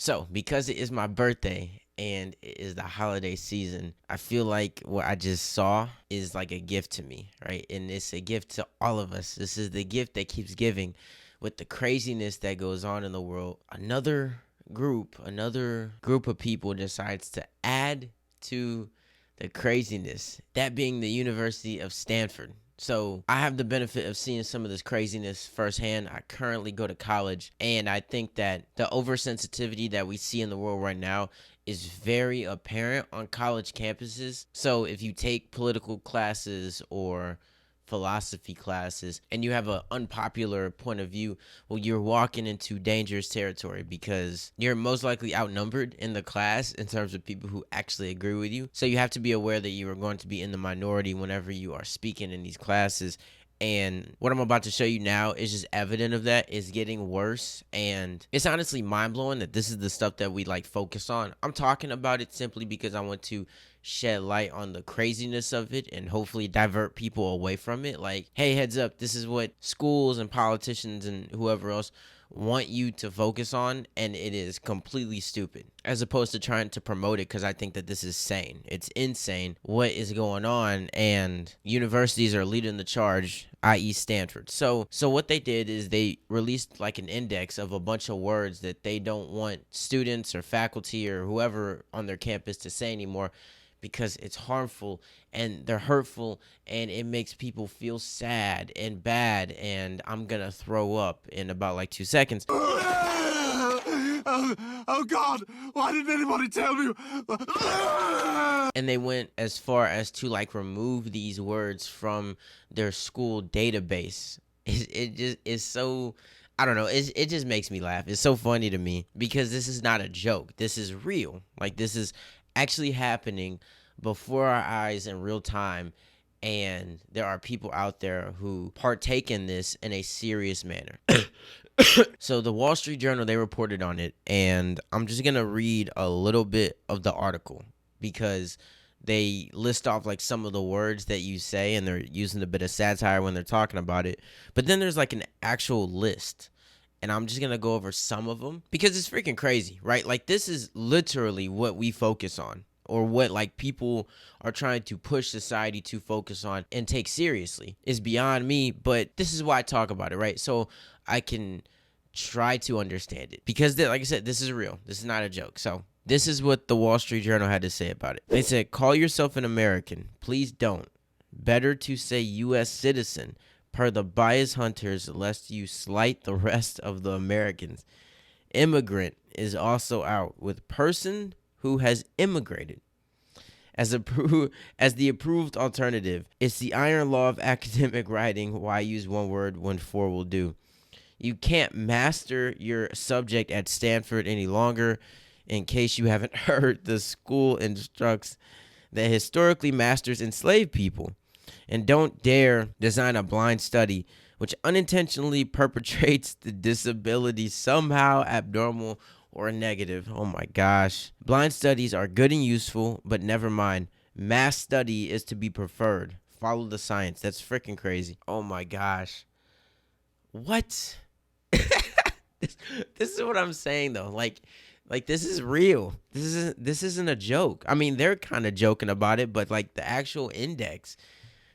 So, because it is my birthday and it is the holiday season, I feel like what I just saw is like a gift to me, right? And it's a gift to all of us. This is the gift that keeps giving with the craziness that goes on in the world. Another group of people decides to add to the craziness, that being the University of Stanford. So I have the benefit of seeing some of this craziness firsthand. I currently go to college, and I think that the oversensitivity that we see in the world right now is very apparent on college campuses. So if you take political classes or philosophy classes and you have an unpopular point of view, well, you're walking into dangerous territory because you're most likely outnumbered in the class in terms of people who actually agree with you. So you have to be aware that you are going to be in the minority whenever you are speaking in these classes. And what I'm about to show you now is just evident of that. It's getting worse, and it's honestly mind-blowing that this is the stuff that we like focus on. I'm talking about it simply because I want to shed light on the craziness of it and hopefully divert people away from it. Like, hey, heads up, this is what schools and politicians and whoever else want you to focus on, and it is completely stupid, as opposed to trying to promote it, because I think that this is sane. It's insane what is going on, and universities are leading the charge, i.e. Stanford. So what they did is they released like an index of a bunch of words that they don't want students or faculty or whoever on their campus to say anymore, because it's harmful and they're hurtful and it makes people feel sad and bad, and I'm gonna throw up in about like 2 seconds. Oh God, why didn't anybody tell me? And they went as far as to like remove these words from their school database. It just is so, I don't know, it just makes me laugh. It's so funny to me because this is not a joke. This is real. Like, this is actually happening before our eyes in real time, and there are people out there who partake in this in a serious manner. So the Wall Street Journal, they reported on it, and I'm just gonna read a little bit of the article because they list off like some of the words that you say, and they're using a bit of satire when they're talking about it. But then there's like an actual list, and I'm just gonna go over some of them because it's freaking crazy, right? Like, this is literally what we focus on, or what like people are trying to push society to focus on and take seriously. Is beyond me, but this is why I talk about it, right? So I can try to understand it, because like I said, this is real. This is not a joke. So this is what the Wall Street Journal had to say about it. They said, call yourself an American. Please don't. Better to say U.S. citizen, per the bias hunters, lest you slight the rest of the Americans. Immigrant is also out, with person who has immigrated. As the approved alternative, it's the iron law of academic writing. Why use one word when four will do? You can't master your subject at Stanford any longer. In case you haven't heard, the school instructs that historically masters enslaved people. And don't dare design a blind study which unintentionally perpetrates the disability somehow abnormal or negative. Oh my gosh. Blind studies are good and useful, but never mind. Mass study is to be preferred. Follow the science. That's freaking crazy. Oh my gosh. What? This is what I'm saying though. Like this is real. This isn't a joke. I mean, they're kind of joking about it, but like the actual index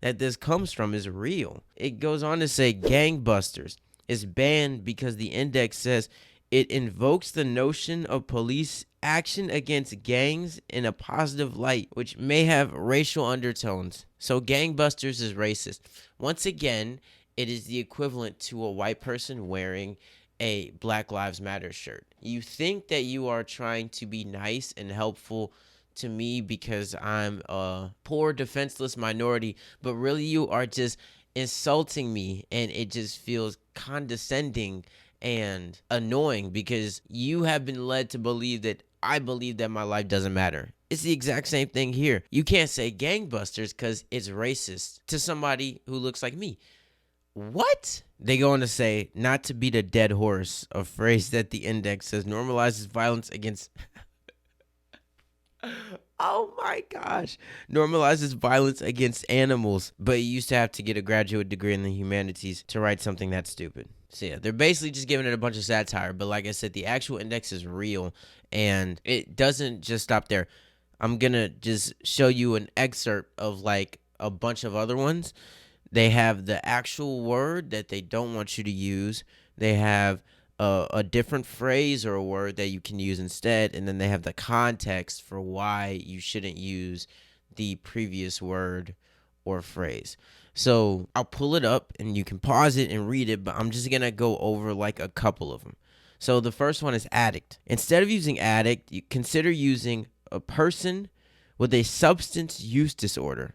that this comes from is real. It goes on to say gangbusters is banned because the index says it invokes the notion of police action against gangs in a positive light, which may have racial undertones. So gangbusters is racist. Once again, it is the equivalent to a white person wearing a Black Lives Matter shirt. You think that you are trying to be nice and helpful to me because I'm a poor, defenseless minority, but really you are just insulting me, and it just feels condescending and annoying because you have been led to believe that I believe that my life doesn't matter. It's the exact same thing here. You can't say gangbusters because it's racist to somebody who looks like me. What? They go on to say, not to beat a dead horse, a phrase that the index says normalizes violence against... Oh my gosh. Normalizes violence against animals, but you used to have to get a graduate degree in the humanities to write something that stupid. So yeah, they're basically just giving it a bunch of satire, but like I said, the actual index is real and it doesn't just stop there. I'm going to just show you an excerpt of like a bunch of other ones. They have the actual word that they don't want you to use. They have a different phrase or a word that you can use instead. And then they have the context for why you shouldn't use the previous word or phrase. So I'll pull it up and you can pause it and read it, but I'm just going to go over like a couple of them. So the first one is addict. Instead of using addict, you consider using a person with a substance use disorder.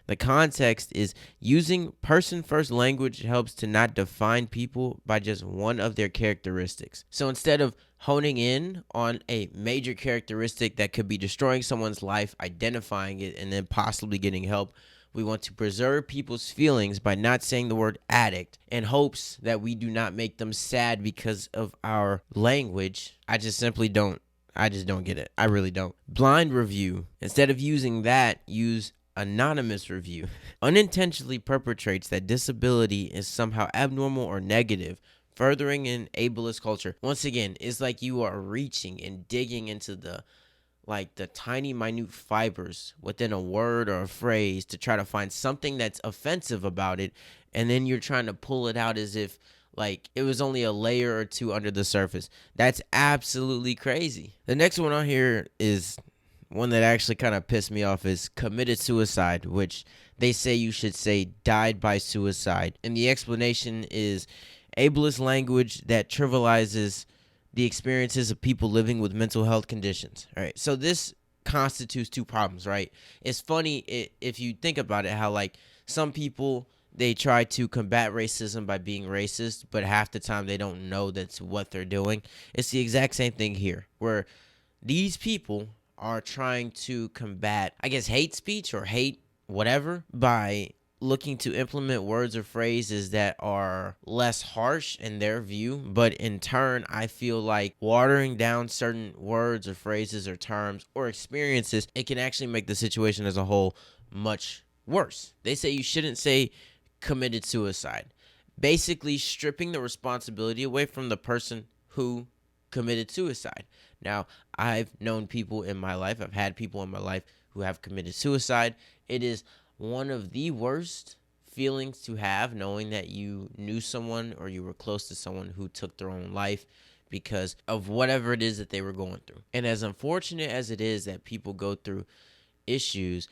The context is using person first language helps to not define people by just one of their characteristics. So instead of honing in on a major characteristic that could be destroying someone's life, identifying it, and then possibly getting help, we want to preserve people's feelings by not saying the word addict in hopes that we do not make them sad because of our language. I just don't get it. I really don't. Blind review. Instead of using that, use anonymous review. Unintentionally perpetrates that disability is somehow abnormal or negative, furthering an ableist culture. Once again, it's like you are reaching and digging into the tiny minute fibers within a word or a phrase to try to find something that's offensive about it, and then you're trying to pull it out as if like it was only a layer or two under the surface. That's absolutely crazy. The next one on here is one that actually kind of pissed me off, is committed suicide, which they say you should say died by suicide. And the explanation is ableist language that trivializes the experiences of people living with mental health conditions. All right. So this constitutes two problems, right? It's funny if you think about it, how like some people, they try to combat racism by being racist, but half the time they don't know that's what they're doing. It's the exact same thing here, where these people are trying to combat, I guess, hate speech or hate whatever by looking to implement words or phrases that are less harsh in their view. But in turn, I feel like watering down certain words or phrases or terms or experiences, it can actually make the situation as a whole much worse. They say you shouldn't say committed suicide, basically stripping the responsibility away from the person who committed suicide. Now, I've known people in my life, I've had people in my life who have committed suicide. It is one of the worst feelings to have, knowing that you knew someone or you were close to someone who took their own life because of whatever it is that they were going through. And as unfortunate as it is that people go through issues,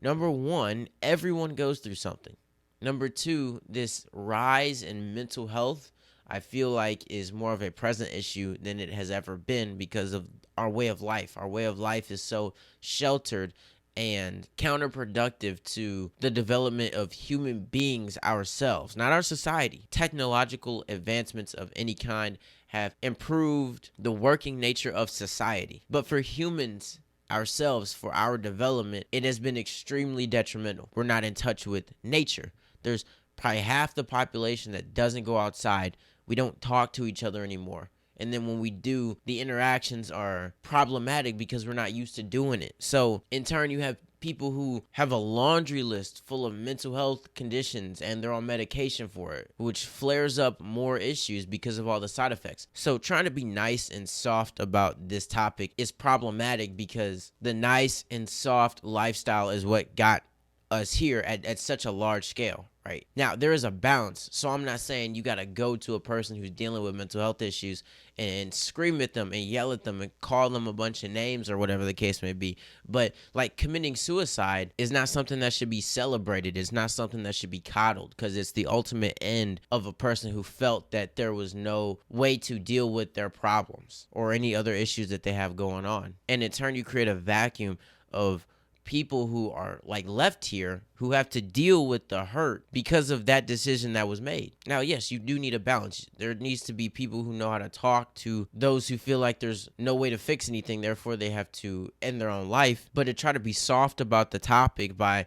number one, everyone goes through something. Number two, this rise in mental health, I feel like, is more of a present issue than it has ever been because of our way of life. Our way of life is so sheltered and counterproductive to the development of human beings ourselves, not our society. Technological advancements of any kind have improved the working nature of society. But for humans ourselves, for our development, it has been extremely detrimental. We're not in touch with nature. There's probably half the population that doesn't go outside. We don't talk to each other anymore. And then when we do, the interactions are problematic because we're not used to doing it. So in turn, you have people who have a laundry list full of mental health conditions and they're on medication for it, which flares up more issues because of all the side effects. So trying to be nice and soft about this topic is problematic because the nice and soft lifestyle is what got us here at such a large scale. Right now, there is a balance. So I'm not saying you got to go to a person who's dealing with mental health issues and scream at them and yell at them and call them a bunch of names or whatever the case may be. But like committing suicide is not something that should be celebrated. It's not something that should be coddled because it's the ultimate end of a person who felt that there was no way to deal with their problems or any other issues that they have going on. And in turn, you create a vacuum of people who are like left here who have to deal with the hurt because of that decision that was made. Now, yes, you do need a balance. There needs to be people who know how to talk to those who feel like there's no way to fix anything, therefore they have to end their own life. But to try to be soft about the topic by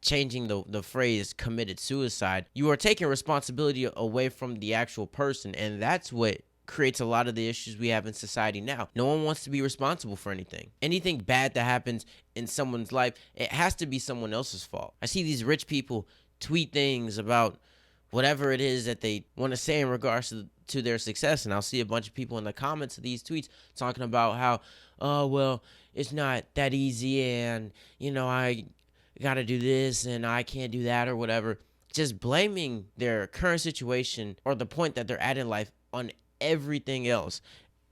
changing the phrase committed suicide, you are taking responsibility away from the actual person, and that's what creates a lot of the issues we have in society now. No one wants to be responsible for anything. Anything bad that happens in someone's life, it has to be someone else's fault. I see these rich people tweet things about whatever it is that they want to say in regards to their success, and I'll see a bunch of people in the comments of these tweets talking about how, oh, well, it's not that easy, and, I got to do this, and I can't do that, or whatever. Just blaming their current situation or the point that they're at in life on everything else.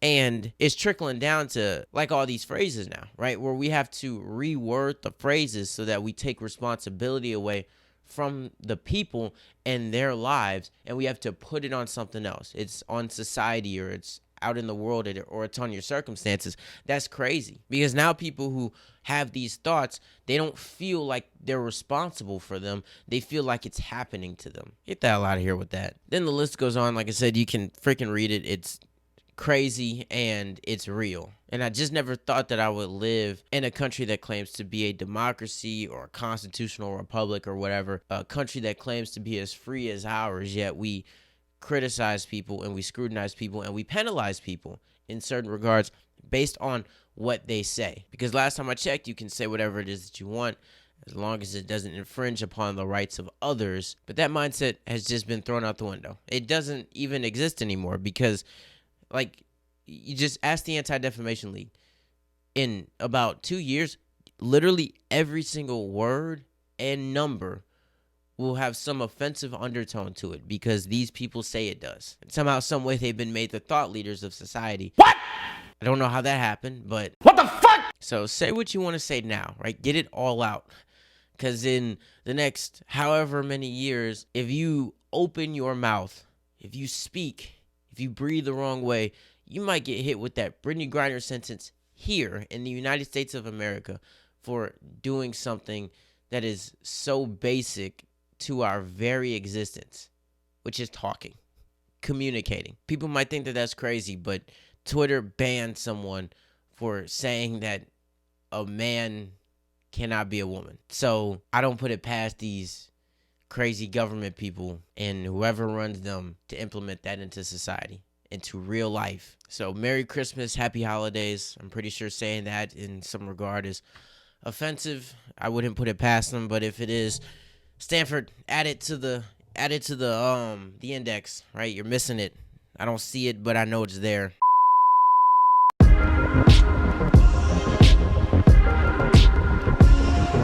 And it's trickling down to like all these phrases now, right? Where we have to reword the phrases so that we take responsibility away from the people and their lives, and we have to put it on something else. It's on society, or it's out in the world, or it's on your circumstances. That's crazy, because now people who have these thoughts, they don't feel like they're responsible for them. They feel like it's happening to them. Get the hell out of here with that. Then the list goes on. Like I said, you can freaking read it. It's crazy and it's real. And I just never thought that I would live in a country that claims to be a democracy or a constitutional republic or whatever, a country that claims to be as free as ours, yet we criticize people and we scrutinize people and we penalize people in certain regards based on what they say. Because last time I checked, you can say whatever it is that you want as long as it doesn't infringe upon the rights of others. But that mindset has just been thrown out the window. It doesn't even exist anymore, because like, you just ask the Anti-Defamation League. In about 2 years, literally every single word and number will have some offensive undertone to it, because these people say it does. And somehow, some way, they've been made the thought leaders of society. What? I don't know how that happened, but what the fuck? So say what you want to say now, right? Get it all out. Because in the next however many years, if you open your mouth, if you speak, if you breathe the wrong way, you might get hit with that Brittany Griner sentence here in the United States of America for doing something that is so basic to our very existence, which is talking, communicating. People might think that that's crazy, but Twitter banned someone for saying that a man cannot be a woman. So I don't put it past these crazy government people and whoever runs them to implement that into society, into real life. So Merry Christmas, Happy Holidays. I'm pretty sure saying that in some regard is offensive. I wouldn't put it past them, but if it is, Stanford, add it to the index, right? You're missing it. I don't see it, but I know it's there.